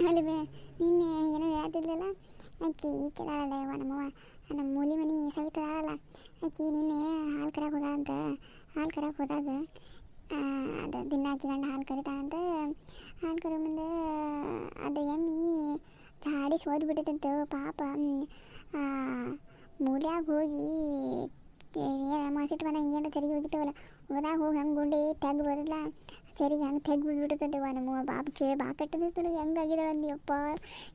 ಅಲ್ವೇ ನಿನ್ನೆ ಏನೋ ಹೇಳ್ತಿದ್ಲಲ್ಲ ಆಕಿ ಕೆದಾಳಲ್ಲ ಯವ್ವ ನಮ್ಮವ್ವ ನಮ್ಮ ಮೂಲಿ ಮನೆ ಸವಿತದಾಳಲ್ಲ ಆಕಿ ನಿನ್ನೆ ಹಾಲು ಕರಕ್ಕೆ ಹೋದ ಅಂತ ಹಾಲು ಕರಕ್ಕೆ ಹೋದಾಗ ಅದು ದಿನ ಆಕಿ ಗಂಡ ಹಾಲು ಕರಿತಾನಂತ ಹಾಲು ಕರೋ ಮುಂದೆ ಅದು ಎಮ್ಮಿ ಧಾಡಿಸಿ ಓದ್ಬಿಟ್ಟೈತಂತ ಪಾಪ ಮೂಲ್ಯಾಗ ಹೋಗಿ ಮಾಸಿಟ್ಟು ಬಂದಾಗ ಹಿಂಗೇನು ತೆರಿಗೆ ಹೋಗಿತ್ತವಲ್ಲ ಹೋದಾಗ ಹೋಗಿ ಹಂಗೆ ಗುಂಡಿ ತೆಗ್ದು ಬರಲ್ಲ ತೆರಿಗೆ ಹಂಗೆ ತೆಗ್ದು ಬಿಟ್ಬಿಡ್ತಂತೆವ ನಮ್ಮ ಬಾಬು ಕೇಳಿ ಬಾ ಕಟ್ಟದಿರ್ತಾಳೆ ಹೆಂಗೆ ಆಗಿದಾಳೆ ಅಂದಿಯಪ್ಪ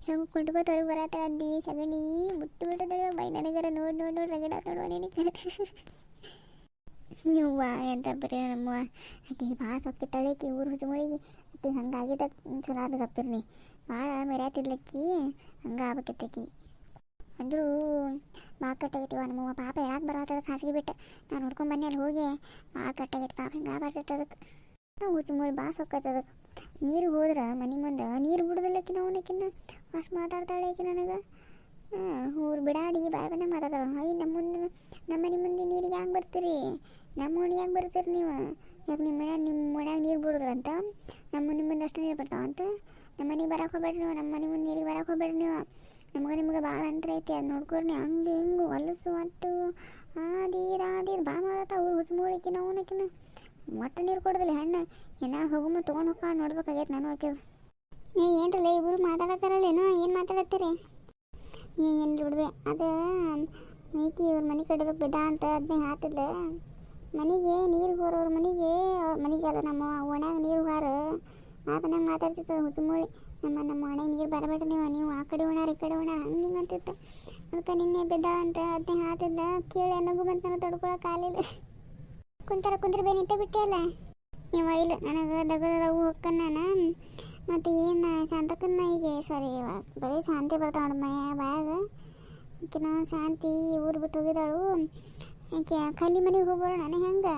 ಹೆಂಗೆ ಕುಂಟ್ಕೋತಾರೆ ಬರತ್ತಾಳೆ ಅಂದು ಸಗಣಿ ಬಿಟ್ಟು ಬಿಟ್ಟದಳು ಬೈ ನನಗರ ನೋಡಿ ರಗಡ ನೋಡುವ ನೀನು ನೀವ್ವ ಎಂತ ಬರೀ ನಮ್ಮ ಆಕೆ ಭಾಳ ಸೊಕ್ಕಿತ್ತಾಳೆ ಆಕಿ ಊರು ಹುಚ್ಚುಮಳಿಗೆ ಆಕೆ ಹಂಗಾಗಿದ್ದ ಚಲೋ ಆದ ಗಪ್ಪಿರ್ನಿ ಭಾಳ ಮೆರ್ಯಾತಿದ್ಲಕ್ಕಿ ಹಂಗೆ ಆಗ್ಬೇಕಿತ್ತಕಿ ಅಂದರೂ ಭಾಳ ಕಟ್ಟಾಗೈತಿವ ನಮ್ಮವ್ವ ಪಾಪ ಯಾಕೆ ಬರತ್ತದ ಖಾಸಗಿ ಬಿಟ್ಟು ನಾನು ನೋಡ್ಕೊಂಡು ಬನ್ನಿ ಅಲ್ಲಿ ಹೋಗಿ ಭಾಳ ಕಟ್ಟಾಗೈತಿ ಪಾಪ ಹಿಂಗೆ ಬರ್ತೈತೆ ಅದಕ್ಕೆ ಹುಚ್ಚುಮಳಿ ಭಾಳ ಸೊಕ್ಕೈತೆ ಅದಕ್ಕೆ ನೀರು ಹೋದ್ರೆ ಮನೆ ಮುಂದೆ ನೀರು ಬಿಡೋದಿಲ್ಲಕ್ಕಿನ ಅವನಕ್ಕಿನ್ನ ಅಷ್ಟು ಮಾತಾಡ್ತಾಳೆ ಆಕಿ ನನಗೆ ಊರು ಬಿಡಾಡಿ ಬಾಯ್ ಬಂದಾಗ ಮಾತಾಡ್ತಾಳೆ ಅಯ್ಯ ನಮ್ಮ ಮನೆ ಮುಂದೆ ನೀರಿಗೆ ಹ್ಯಾಂಗೆ ಬರ್ತೀರಿ ನಮ್ಮ ಮನೆ ಹ್ಯಾಂಗೆ ಬರ್ತೀರಿ ನೀವು ಯಾಕೆ ನಿಮ್ಮ ಮನ್ಯಾಗ ನೀರು ಬಿಡೋದ್ರ ಅಂತ ನಮ್ಮ ಮುಂದೆ ಅಷ್ಟು ನೀರು ಬರ್ತಾವಂತ ನಮ್ಮ ಮನೆಗೆ ಬರಕ್ಕೆ ಹೋಗ್ಬೇಡ್ರಿ ನೀವು ನಮ್ಮ ಮನೆ ಮುಂದೆ ನೀರಿಗೆ ಬರಕ್ಕೆ ಹೋಗ್ಬೇಡ್ರಿ ನೀವು ನಿಮ್ಗೆ ಭಾಳ ಅಂತರ ಐತಿ ಅದು ನೋಡ್ಕೊರಿ ಹಂಗೆ ಹಿಂಗೆ ಹೊಲಸು ಒಟ್ಟು ಆದೀರು ಭಾಳ ಮಾಡತ್ತ ಊರು ಹುಚ್ಚುಮೂಳಿಕಿನ ಅವನಕಿನ ಒಟ್ಟು ನೀರು ಕೊಡೋದಿಲ್ಲ ಹೆಣ್ಣು ಏನಾರು ಹೋಗುಮ್ಮ ತೊಗೊಂಡು ಹೋಗ ನೋಡ್ಬೇಕಾಗೈತೆ ನಾನು ಹಾಕಿದ್ರು ಏನ್ರಲ್ಲ ಇಬ್ಬರು ಮಾತಾಡತ್ತಾರಲ್ಲೇನೋ ಏನು ಮಾತಾಡತ್ತೀರಿ ಏನು ಬಿಡ್ವೆ ಅದು ಈಕಿ ಇವ್ರ ಮನೆ ಕಡೆ ಬಿದ್ದ ಅಂತ ಅದನ್ನೇ ಹಾತಿದ್ಲೆ ಮನೆಗೆ ನೀರು ಹೋರೋರು ಮನೆಗೆಲ್ಲ ನಮ್ಮ ಒಣಾಗ ನೀರು ಹಾರ ಬಂದಂಗೆ ಮಾತಾಡ್ತಿತ್ತು ಹುಚ್ಚುಮೂಳಿ ನಮ್ಮ ಮನೆಗೆ ನೀರು ಬರಬೇಡ್ರಿ ನೀವು ಆ ಕಡೆ ಉಣಾರ ಈ ಕಡೆ ಉಣಾರ ಹಂಗೆ ಹಿಂಗೆ ಅಂತಿತ್ತು ಅದಕ್ಕೆ ನಿನ್ನೆ ಬಿದ್ದಾಳಂತ ಅದನ್ನೇ ಹಾತಿದ್ದ ಕೇಳಿ ಅನ್ನಗೂ ಬಂತ ನಾನು ತಡ್ಕೊಳಕ್ಕೆ ಆಗಲಿಲ್ಲ ಕುಂತ್ರ ಬೇನಿಂತ ಬಿಟ್ಟೆ ಅಲ್ಲ ಇವ ಇಲ್ಲ ನನಗೆ ದಗದವು ಹೊಕ್ಕನ್ನ ಮತ್ತು ಏನು ಶಾಂತಕ್ಕನ್ನ ಈಗ ಸಾರಿ ಬರೀ ಶಾಂತಿ ಬರ್ತಾವ ಬಾಯಾಗ ಆಕೆ ನಾವು ಶಾಂತಿ ಊರು ಬಿಟ್ಟು ಹೋಗಿದ್ದಾಳು ಆಕೆ ಕಲ್ಲಿ ಮನೆಗೆ ಹೋಗ್ಬಾರ ನಾನು ಹೆಂಗೆ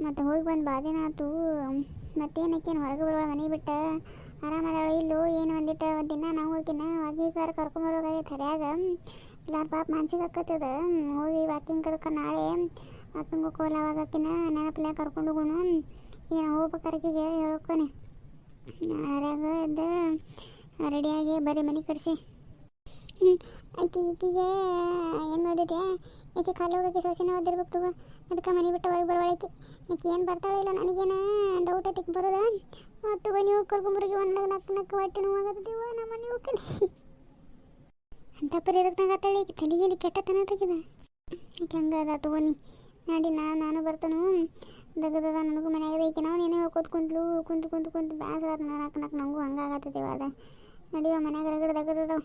ಮತ್ತು ಹೋಗಿ ಬಂದು ಬಾದಿನ ಆತು ಮತ್ತೇನಕ್ಕೇನು ಹೊರಗೆ ಬರೋಳ ಮನೆ ಬಿಟ್ಟು ಆರಾಮದಾಳು ಇಲ್ಲೋ ಏನು ಒಂದಿಟ್ಟು ಒಂದು ದಿನ ನಾವು ಹೋಗಿನ ವಾಕಿಂಗ್ ಕರ್ಕೊಂಬರೋದಾಗೈತೆ ಹರ್ಯಾಗ ಎಲ್ಲಾರು ಪಾಪ ಮಾನ್ಸಿಗೆ ಹಾಕತ್ತದ ಹೋಗಿ ವಾಕಿಂಗ್ ಅದಕ್ಕೆ ನಾಳೆ ವಾಕಿಂಗ್ ಹೋಗೋಲ್ಲ ಅವಾಗ ಆಕಿನ ನೆನಪಿಲ್ಲ ಕರ್ಕೊಂಡು ಹೋಗೋಣ ಈಗ ಹೋಗ್ಬೇಕಾರ್ಕಿಗೆ ಹೇಳ್ಕೊನೆ ಹರ್ಯಾಗ ಎದ್ದು ರೆಡಿಯಾಗಿ ಬರೀ ಮನೆ ಕಡಿಸಿ ಆಕಿಗೆ ಏನು ಓದಿದೆ ಆಕೆ ಕಾಲು ಹೋಗೋಕ್ಕೆ ಸೊಸೆನ ಓದಿರ್ಬೇಕು ತಗೋ ಅದಕ್ಕೆ ಮನೆ ಬಿಟ್ಟು ಹೊರಗೆ ಬರೋಳಕ್ಕೆ ಆಕೆ ಏನು ಬರ್ತಾಳೆ ಇಲ್ಲ ನನಗೇನು ಡೌಟ್ ಐತಿ ಬರೋದ ತಗೋ ನೀವು ಕರ್ಕೊಂಬರಿಗೆ ಒಂದು ನಕ್ಕು ಹೊಟ್ಟೆ ನೋವಾಗತ್ತೀವ ನಮ್ಮ ಮನೆ ಹೋಗ್ತೀನಿ ಅಂತ ಪರಿ ಅದಕ್ಕೆ ನಂಗೆ ಈಗ ತಲೆಗೇಲಿ ಕೆಟ್ಟತನ ತೆಗಿದೆ ಆಕೆ ಹಂಗೆ ಅದ ತಗೋನಿ ನಾಡಿ ನಾನು ಬರ್ತಾನು ದಗದದ ನನಗೂ ಮನೆಯಾಗದ ಈಕೆ ನಾವು ನೀನೇ ಹೋಗೋದು ಕುಂತು ಬ್ಯಾಸರ ನಕ್ಕು ನನಗೂ ಹಂಗೆ ಆಗತ್ತಿದ್ದೀವ ಅದ ನಡಿಯೋ ಮನ್ಯಾಗ ರಗಡ ದಗದದವು